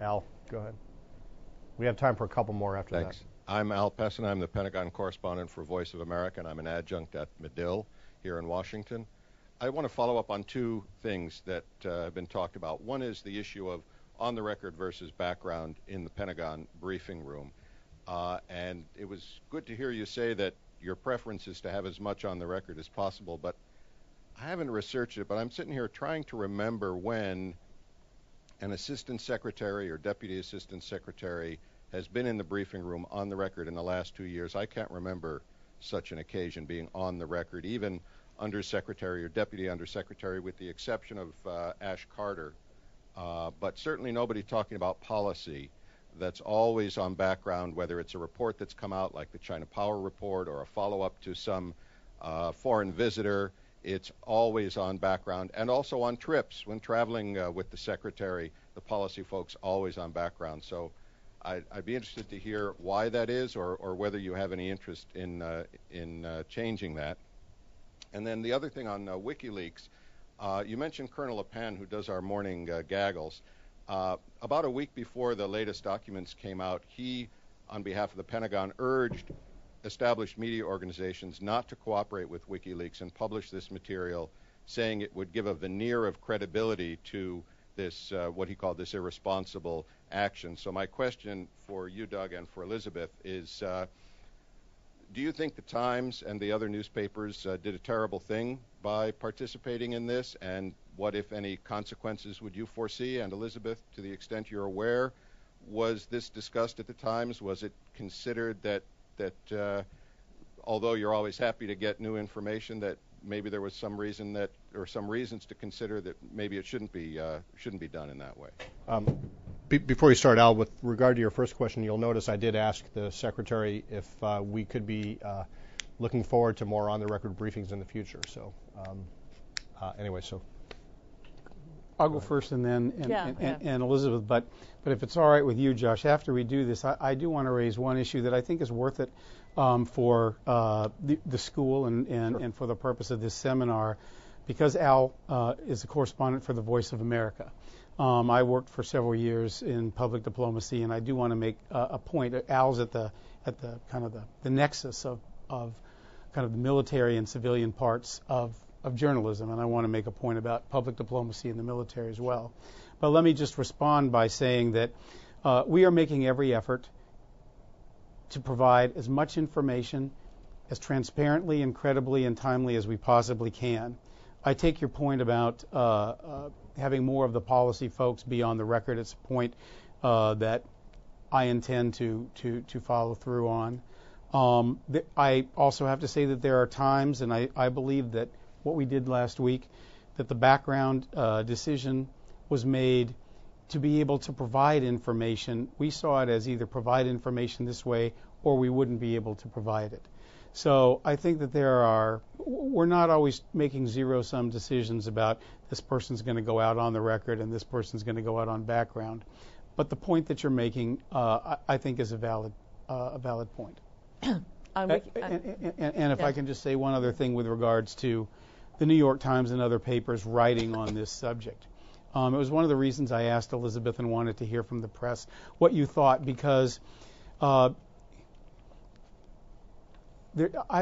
Al, go ahead. We have time for a couple more after Thanks. that. I'm Al Pessin. I'm the Pentagon correspondent for Voice of America, and I'm an adjunct at Medill here in Washington. I want to follow up on two things that have been talked about. One is the issue of on-the-record versus background in the Pentagon briefing room. And it was good to hear you say that your preference is to have as much on the record as possible, but I haven't researched it, but I'm sitting here trying to remember when an assistant secretary or deputy assistant secretary has been in the briefing room on the record in the last 2 years. I can't remember such an occasion being on the record, even undersecretary or deputy undersecretary, with the exception of Ash Carter. But certainly nobody talking about policy that's always on background, whether it's a report that's come out like the China Power Report or a follow-up to some foreign visitor. It's always on background, and also on trips. When traveling with the secretary, the policy folks always on background. So I'd be interested to hear why that is, or whether you have any interest in changing that. And then the other thing on WikiLeaks, you mentioned Colonel LePen, who does our morning gaggles. About a week before the latest documents came out, he, on behalf of the Pentagon, urged established media organizations not to cooperate with WikiLeaks and publish this material, saying it would give a veneer of credibility to this, what he called this irresponsible action. So my question for you, Doug, and for Elisabeth is, do you think the Times and the other newspapers did a terrible thing by participating in this? And what, if any, consequences would you foresee? And Elisabeth, to the extent you're aware, was this discussed at the Times? Was it considered that although you're always happy to get new information, that maybe there was some reason that, or some reasons to consider that maybe it shouldn't be done in that way? Before you start, Al, with regard to your first question, you'll notice I did ask the Secretary if we could be looking forward to more on-the-record briefings in the future. So anyway, so I'll go first, and then and Elisabeth. But if it's all right with you, Josh, after we do this, I do want to raise one issue that I think is worth it for the school and for the purpose of this seminar, because Al is a correspondent for the Voice of America. I worked for several years in public diplomacy, and I do want to make a point. Al's at the kind of the nexus of kind of the military and civilian parts of journalism, and I want to make a point about public diplomacy in the military as well. But let me just respond by saying that we are making every effort to provide as much information as transparently, incredibly, and timely as we possibly can. I take your point about having more of the policy folks be on the record. It's a point that I intend to follow through on. I also have to say that there are times, and I believe that what we did last week, that the background decision was made to be able to provide information. We saw it as either provide information this way or we wouldn't be able to provide it. So I think that we're not always making zero-sum decisions about this person's going to go out on the record and this person's going to go out on background. But the point that you're making, I think, is a valid point. And if I can just say one other thing with regards to the New York Times and other papers writing on this subject. It was one of the reasons I asked Elisabeth and wanted to hear from the press what you thought, because I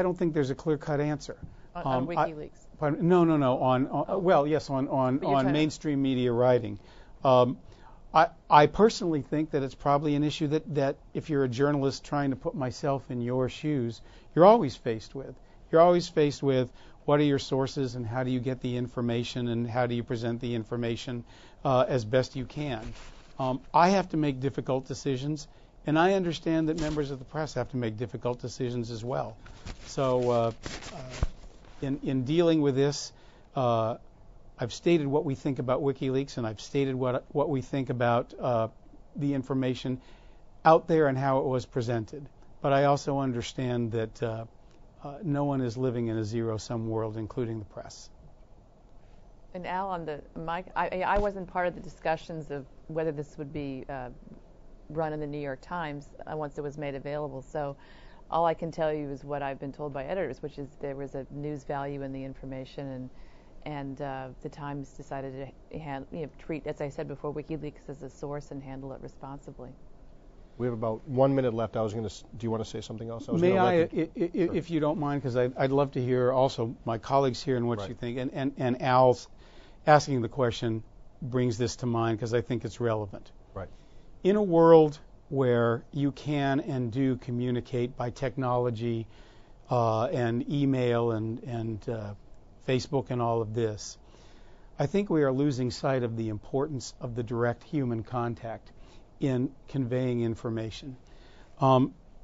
don't think there's a clear-cut answer. On WikiLeaks? No. On mainstream media writing. I personally think that it's probably an issue that if you're a journalist trying to put myself in your shoes, you're always faced with. You're always faced with what are your sources and how do you get the information and how do you present the information as best you can. I have to make difficult decisions, and I understand that members of the press have to make difficult decisions as well. So in dealing with this, I've stated what we think about WikiLeaks, and I've stated what we think about the information out there and how it was presented. But I also understand that no one is living in a zero-sum world, including the press. And Al, on the mic, I wasn't part of the discussions of whether this would be run in the New York Times once it was made available. So all I can tell you is what I've been told by editors, which is there was a news value in the information, and the Times decided to treat, as I said before, WikiLeaks as a source and handle it responsibly. We have about 1 minute left. Do you want to say something else? May I, if you don't mind, because I'd love to hear also my colleagues here and what you think. And Al's asking the question brings this to mind because I think it's relevant. Right. In a world where you can and do communicate by technology and email and Facebook and all of this, I think we are losing sight of the importance of the direct human contact in conveying information.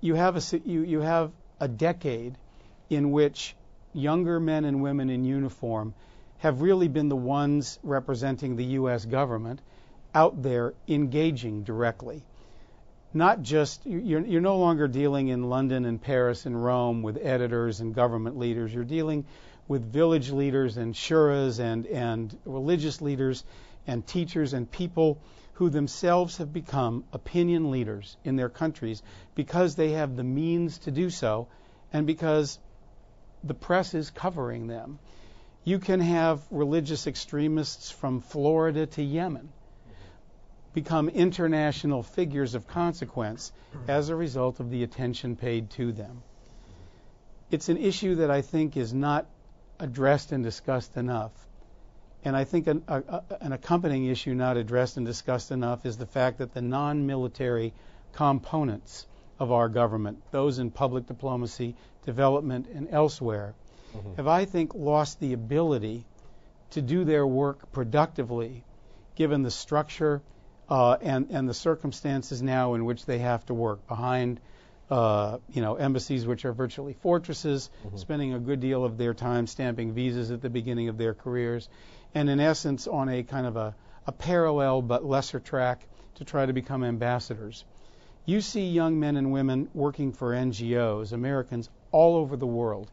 You have a decade in which younger men and women in uniform have really been the ones representing the U.S. government out there engaging directly. Not just, you're no longer dealing in London and Paris and Rome with editors and government leaders. You're dealing with village leaders and shuras and religious leaders and teachers and people who themselves have become opinion leaders in their countries because they have the means to do so and because the press is covering them. You can have religious extremists from Florida to Yemen become international figures of consequence as a result of the attention paid to them. It's an issue that I think is not addressed and discussed enough. And I think an accompanying issue not addressed and discussed enough is the fact that the non-military components of our government, those in public diplomacy, development, and elsewhere, have, I think, lost the ability to do their work productively, given the structure and the circumstances now in which they have to work behind embassies which are virtually fortresses, spending a good deal of their time stamping visas at the beginning of their careers, and in essence on a kind of a parallel but lesser track to try to become ambassadors. You see young men and women working for NGOs, Americans all over the world.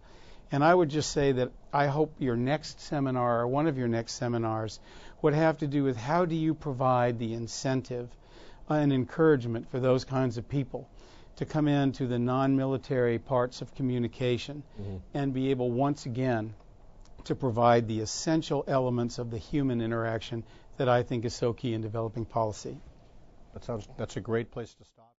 And I would just say that I hope your next seminar, or one of your next seminars, would have to do with how do you provide the incentive and encouragement for those kinds of people to come into the non-military parts of communication and be able once again to provide the essential elements of the human interaction that I think is so key in developing policy. That's a great place to stop.